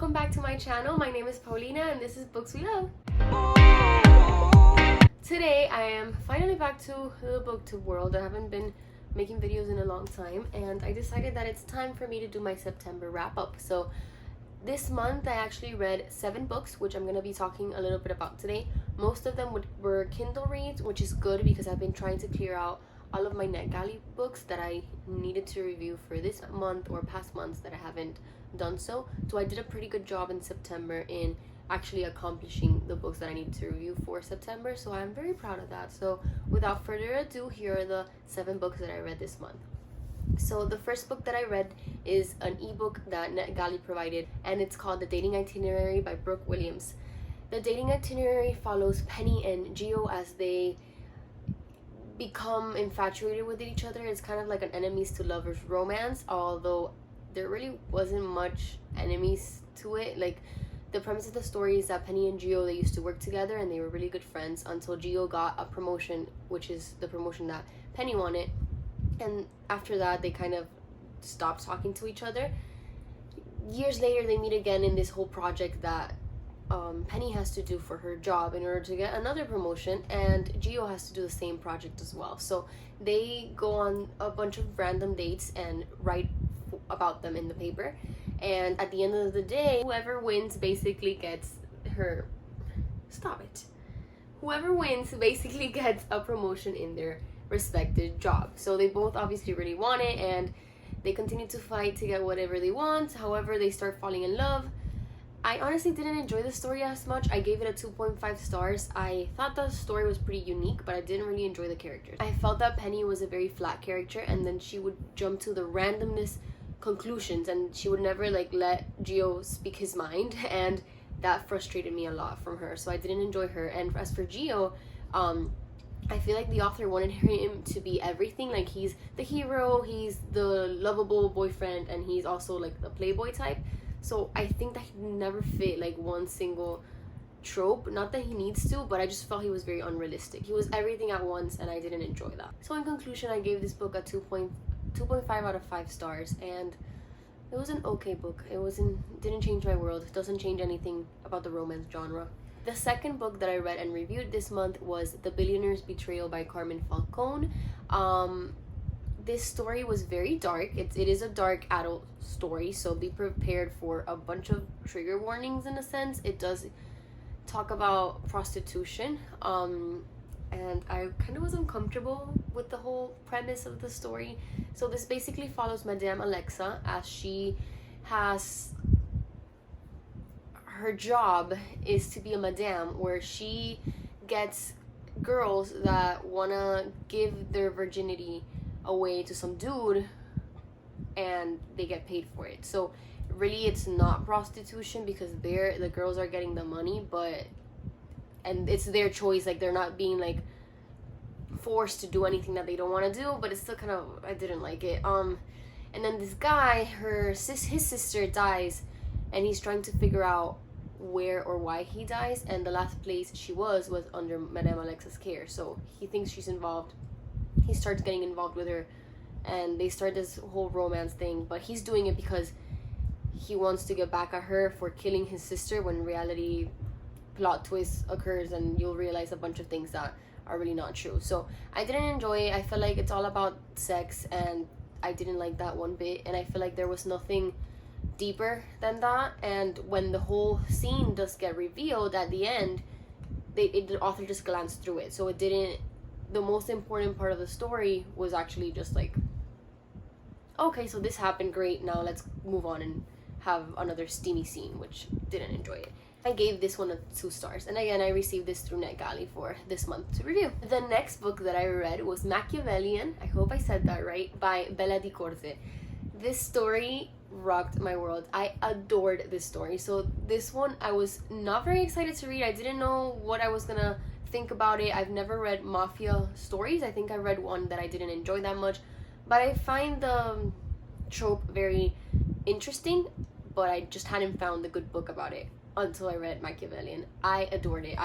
welcome back to my channel. My name is Paulina and this is Books We Love. Today I am finally back to the booktube world. I haven't been making videos in a long time and I decided that it's time for me to do my September wrap up. So this month I actually read 7 books, which I'm going to be talking a little bit about today. Most of them were Kindle reads, which is good because I've been trying to clear out all of my NetGalley books that I needed to review for this month or past months that I haven't done so. So I did a pretty good job in September in actually accomplishing the books that I needed to review for September. So I'm very proud of that. So without further ado, here are the 7 books that I read this month. So the first book that I read is an ebook that NetGalley provided, and it's called The Dating Itinerary by Brooke Williams. The Dating Itinerary follows Penny and Gio as they become infatuated with each other. It's kind of like an enemies to lovers romance, although there really wasn't much enemies to it. Like, the premise of the story is that Penny and Gio, they used to work together and they were really good friends until Gio got a promotion, which is the promotion that Penny wanted. And after that, they kind of stopped talking to each other. Years later, they meet again in this whole project that Penny has to do for her job in order to get another promotion, and Gio has to do the same project as well. So they go on a bunch of random dates and write about them in the paper. And at the end of the day, whoever wins basically gets her... Stop it. Whoever wins basically gets a promotion in their respective job. So they both obviously really want it and they continue to fight to get whatever they want. However, they start falling in love. I honestly didn't enjoy the story as much. I gave it a 2.5 stars. I thought the story was pretty unique, but I didn't really enjoy the characters. I felt that Penny was a very flat character, and then she would jump to the randomness conclusions and she would never let Gio speak his mind, and that frustrated me a lot from her. So I didn't enjoy her. And as for Gio, I feel like the author wanted him to be everything. Like, he's the hero, he's the lovable boyfriend, and he's also like the playboy type. So I think that he never fit like one single trope. Not that he needs to, but I just felt he was very unrealistic. He was everything at once and I didn't enjoy that. So in conclusion, I gave this book a 2.5 out of 5 stars, and it was an okay book. Didn't change my world. It doesn't change anything about the romance genre. The second book that I read and reviewed this month was The Billionaire's Betrayal by Carmen Falcone. This story was very dark. It is a dark adult story, so be prepared for a bunch of trigger warnings in a sense. It does talk about prostitution, and I kind of was uncomfortable with the whole premise of the story. So this basically follows Madame Alexa as she has... Her job is to be a madame, where she gets girls that want to give their virginity away to some dude and they get paid for it. So really it's not prostitution because the girls are getting the money, and it's their choice. Like, they're not being like forced to do anything that they don't want to do, but it's still kind of... I didn't like it. And then this guy, his sister dies, and he's trying to figure out where or why he dies, and the last place she was under Madame Alexa's care. So he thinks she's involved. He starts getting involved with her and they start this whole romance thing, but he's doing it because he wants to get back at her for killing his sister, when in reality plot twist occurs and you'll realize a bunch of things that are really not true. So I didn't enjoy it. I feel like it's all about sex and I didn't like that one bit, and I feel like there was nothing deeper than that. And when the whole scene does get revealed at the end, the author just glanced through it. So it didn't... The most important part of the story was actually just like, okay, so this happened, great, now let's move on and have another steamy scene, which didn't enjoy it. I gave this one a 2 stars, and again, I received this through NetGalley for this month to review. The next book that I read was Machiavellian, I hope I said that right, by Bella Di Corte. This story rocked my world. I adored this story. So this one I was not very excited to read. I didn't know what I was gonna think about it. I've never read mafia stories. I think I read one that I didn't enjoy that much, but I find the trope very interesting, but I just hadn't found a good book about it until I read Machiavellian. I adored it.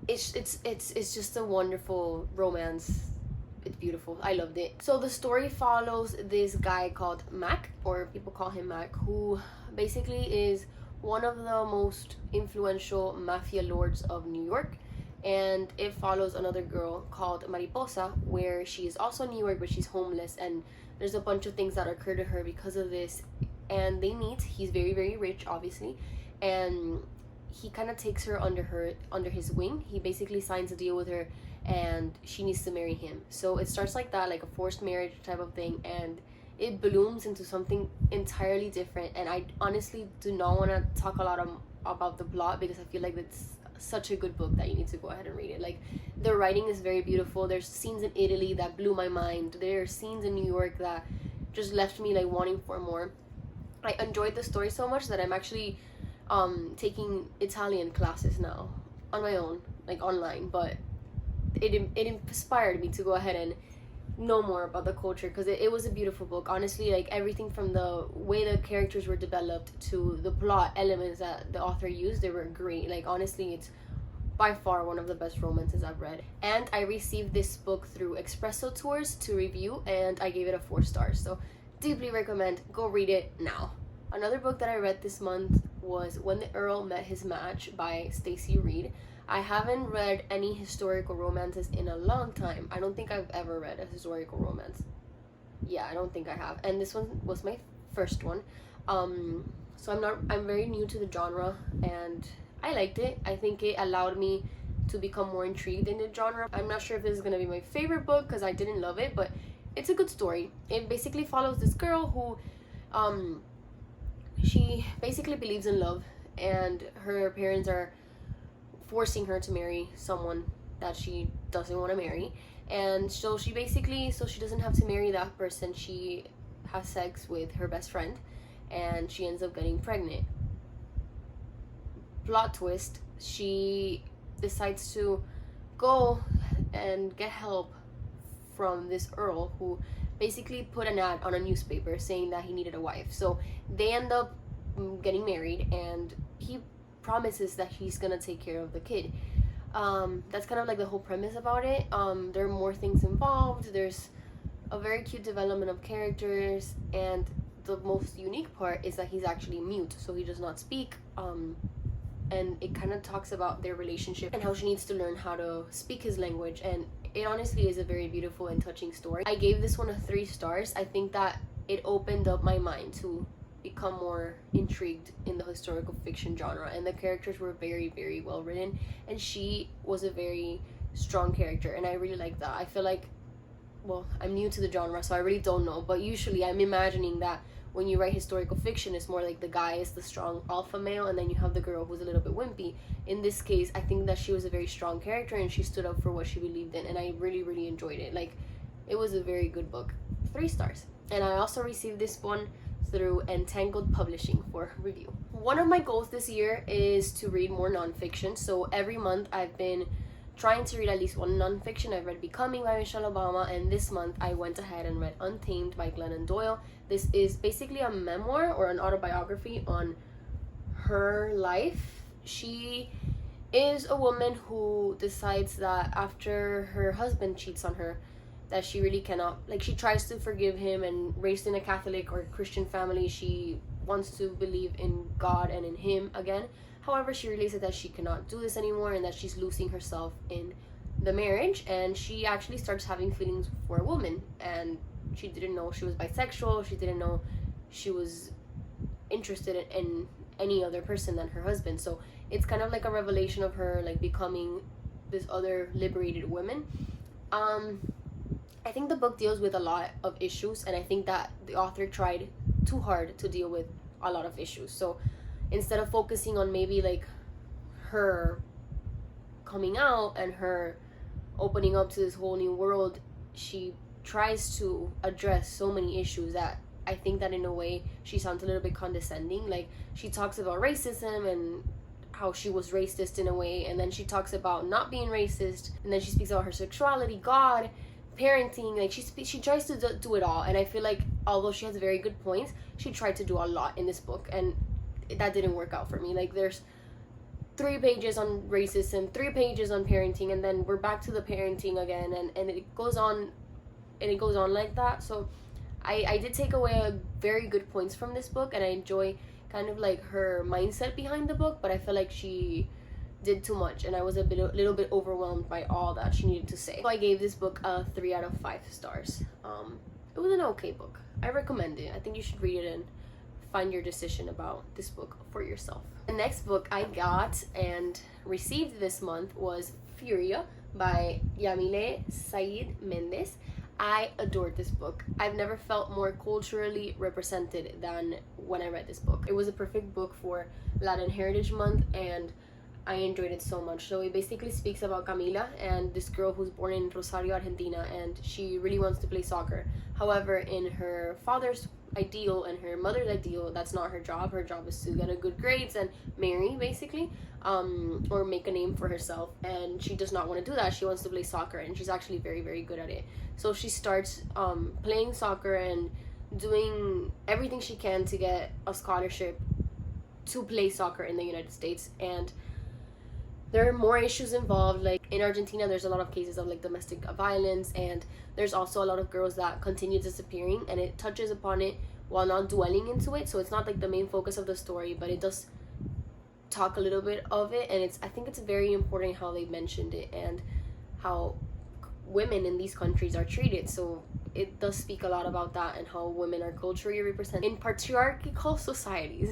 It's just a wonderful romance. It's beautiful. I loved it. So the story follows this guy called Mac, or people call him Mac, who basically is one of the most influential mafia lords of New York. And it follows another girl called Mariposa, where she is also in New York, but she's homeless, and there's a bunch of things that occur to her because of this. And they meet. He's very, very rich, obviously, and he kind of takes her under his wing. He basically signs a deal with her, and she needs to marry him. So it starts like that, like a forced marriage type of thing, and it blooms into something entirely different. And I honestly do not want to talk a lot about the plot, because I feel like it's such a good book that you need to go ahead and read it. Like, the writing is very beautiful. There's scenes in Italy that blew my mind. There are scenes in New York that just left me like wanting for more. I enjoyed the story so much that I'm actually taking Italian classes now on my own, like online. But it inspired me to go ahead and know more about the culture, because it was a beautiful book, honestly. Like, everything from the way the characters were developed to the plot elements that the author used, they were great. Like, honestly, it's by far one of the best romances I've read. And I received this book through Espresso Tours to review, and I gave it a 4 stars. So deeply recommend. Go read it now. Another book that I read this month was When the Earl Met His Match by Stacy Reed. I haven't read any historical romances in a long time. I don't think I've ever read a historical romance. Yeah, I don't think I have. And this one was my first one. So I'm very new to the genre, and I liked it. I think it allowed me to become more intrigued in the genre. I'm not sure if this is gonna be my favorite book, because I didn't love it, but it's a good story. It basically follows this girl who she basically believes in love, and her parents are forcing her to marry someone that she doesn't want to marry. And so she doesn't have to marry that person, she has sex with her best friend, and she ends up getting pregnant. Plot twist, she decides to go and get help from this Earl, who basically put an ad on a newspaper saying that he needed a wife. So they end up getting married, and he promises that he's gonna take care of the kid. That's kind of like the whole premise about it. There are more things involved. There's a very cute development of characters, and the most unique part is that he's actually mute, so he does not speak. And it kind of talks about their relationship and how she needs to learn how to speak his language, and it honestly is a very beautiful and touching story. I gave this one a 3 stars. I think that it opened up my mind to become more intrigued in the historical fiction genre, and the characters were very, very well written, and she was a very strong character, and I really like that. I feel like, well, I'm new to the genre, so I really don't know, but usually I'm imagining that when you write historical fiction, it's more like the guy is the strong alpha male, and then you have the girl who's a little bit wimpy. In this case, I think that she was a very strong character, and she stood up for what she believed in, and I really, really enjoyed it. Like, it was a very good book. 3 stars. And I also received this one through Entangled Publishing for review. One of my goals this year is to read more nonfiction. So every month I've been trying to read at least one nonfiction. I've read Becoming by Michelle Obama, and this month I went ahead and read Untamed by Glennon Doyle. This is basically a memoir or an autobiography on her life. She is a woman who decides that after her husband cheats on her, that she really cannot, like, she tries to forgive him, and raised in a Catholic or Christian family, she wants to believe in God and in him again. However, she realizes that she cannot do this anymore, and that she's losing herself in the marriage, and she actually starts having feelings for a woman, and she didn't know she was bisexual. She didn't know she was interested in any other person than her husband. So it's kind of like a revelation of her, like, becoming this other liberated woman. I think the book deals with a lot of issues, and I think that the author tried too hard to deal with a lot of issues. So instead of focusing on maybe like her coming out and her opening up to this whole new world, she tries to address so many issues that I think that in a way she sounds a little bit condescending. Like, she talks about racism and how she was racist in a way, and then she talks about not being racist, and then she speaks about her sexuality, God, parenting. Like, she tries to do it all, and I feel like although she has very good points, she tried to do a lot in this book, and that didn't work out for me. Like, there's 3 pages on racism, 3 pages on parenting, and then we're back to the parenting again, and it goes on like that. So I did take away very good points from this book, and I enjoy kind of like her mindset behind the book, but I feel like she did too much and I was a little bit overwhelmed by all that she needed to say. So I gave this book a 3 out of 5 stars. It was an okay book. I recommend it. I think you should read it and find your decision about this book for yourself. The next book I got and received this month was Furio by Yamile Said Mendes. I adored this book. I've never felt more culturally represented than when I read this book. It was a perfect book for Latin Heritage Month and I enjoyed it so much. So it basically speaks about Camila and this girl who's born in Rosario, Argentina, and she really wants to play soccer. However, in her father's ideal and her mother's ideal, that's not her job. Her job is to get a good grades and marry, basically, or make a name for herself. And she does not want to do that. She wants to play soccer, and she's actually very, very good at it. So she starts playing soccer and doing everything she can to get a scholarship to play soccer in the United States. And there are more issues involved. Like in Argentina, there's a lot of cases of like domestic violence, and there's also a lot of girls that continue disappearing, and it touches upon it while not dwelling into it. So it's not like the main focus of the story, but it does talk a little bit of it, and I think it's very important how they mentioned it and how women in these countries are treated. So it does speak a lot about that and how women are culturally represented in patriarchal societies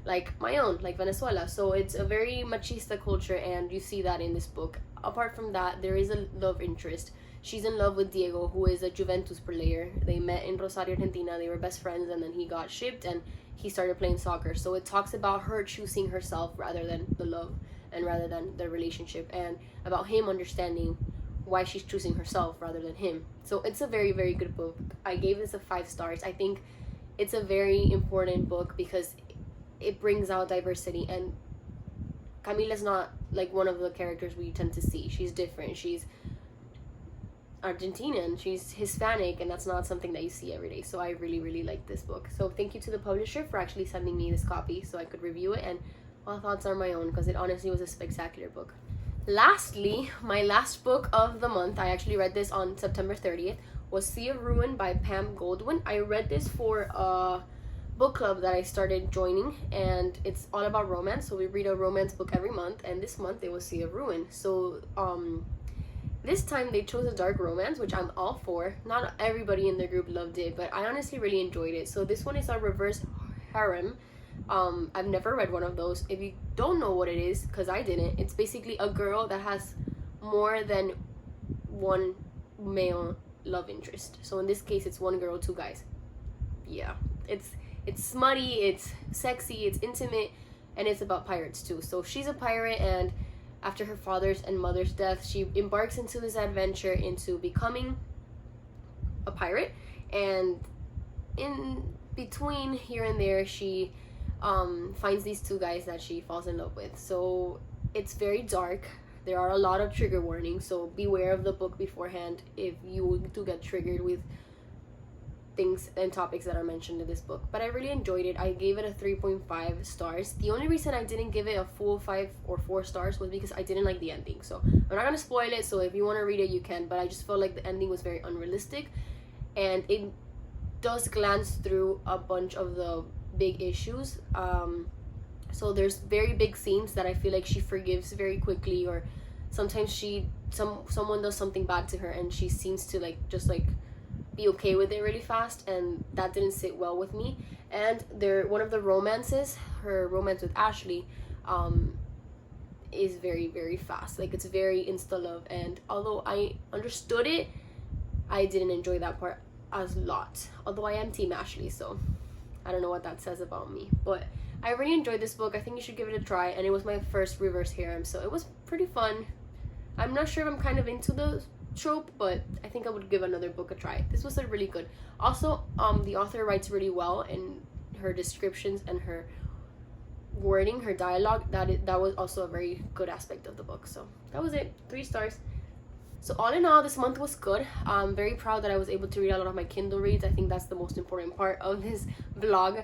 like my own, like Venezuela. So it's a very machista culture, and you see that in this book. Apart from that, there is a love interest. She's in love with Diego, who is a Juventus player. They met in Rosario, Argentina. They were best friends, and then he got shipped and he started playing soccer. So it talks about her choosing herself rather than the love and rather than the relationship, and about him understanding why she's choosing herself rather than him. So it's a very, very good book. I gave this a 5 stars. I think it's a very important book because it brings out diversity, and Camila's not like one of the characters we tend to see. She's different. She's Argentinian, she's Hispanic, and that's not something that you see every day. So I really, really like this book. So thank you to the publisher for actually sending me this copy so I could review it, and my thoughts are my own because it honestly was a spectacular book. Lastly, my last book of the month, I actually read this on September 30th, was Sea of Ruin by Pam Goldwyn. I read this for a book club that I started joining, and it's all about romance. So we read a romance book every month, and this month it was Sea of Ruin. So this time they chose a dark romance, which I'm all for. Not everybody in the group loved it, but I honestly really enjoyed it. So this one is a reverse harem. I've never read one of those. If you don't know what it is, because I didn't, it's basically a girl that has more than one male love interest. So in this case, it's one girl, 2 guys. Yeah, it's smutty, it's sexy, it's intimate, and it's about pirates too. So she's a pirate, and after her father's and mother's death, she embarks into this adventure into becoming a pirate, and in between here and there, she finds these 2 guys that she falls in love with. So it's very dark. There are a lot of trigger warnings, so beware of the book beforehand if you do get triggered with things and topics that are mentioned in this book. But I really enjoyed it. I gave it a 3.5 stars. The only reason I didn't give it a full 5 or 4 stars was because I didn't like the ending. So I'm not gonna spoil it, so if you want to read it you can, but I just felt like the ending was very unrealistic, and it does glance through a bunch of the big issues. So there's very big scenes that I feel like she forgives very quickly, or sometimes someone does something bad to her and she seems to just be okay with it really fast, and that didn't sit well with me. And one of the romances, her romance with Ashley, is very, very fast. Like, it's very insta love, and although I understood it, I didn't enjoy that part as lot. Although I am team Ashley, so I don't know what that says about me, but I really enjoyed this book. I think you should give it a try, and it was my first reverse harem, so it was pretty fun. I'm not sure if I'm kind of into the trope, but I think I would give another book a try. This was a really good. Also, the author writes really well in her descriptions and her wording, her dialogue. That was also a very good aspect of the book. So that was it. 3 stars. So all in all, this month was good. I'm very proud that I was able to read a lot of my Kindle reads. I think that's the most important part of this vlog.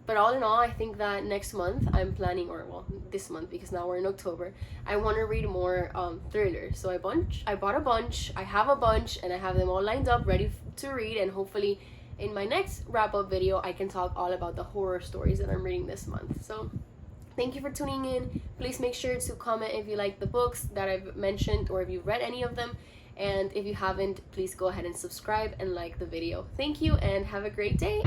But all in all, I think that next month I'm planning, or well, this month, because now we're in October, I want to read more thrillers. So I bought a bunch, I have a bunch, and I have them all lined up ready to read, and hopefully in my next wrap-up video, I can talk all about the horror stories that I'm reading this month. So thank you for tuning in. Please make sure to comment if you like the books that I've mentioned or if you've read any of them. And if you haven't, please go ahead and subscribe and like the video. Thank you and have a great day.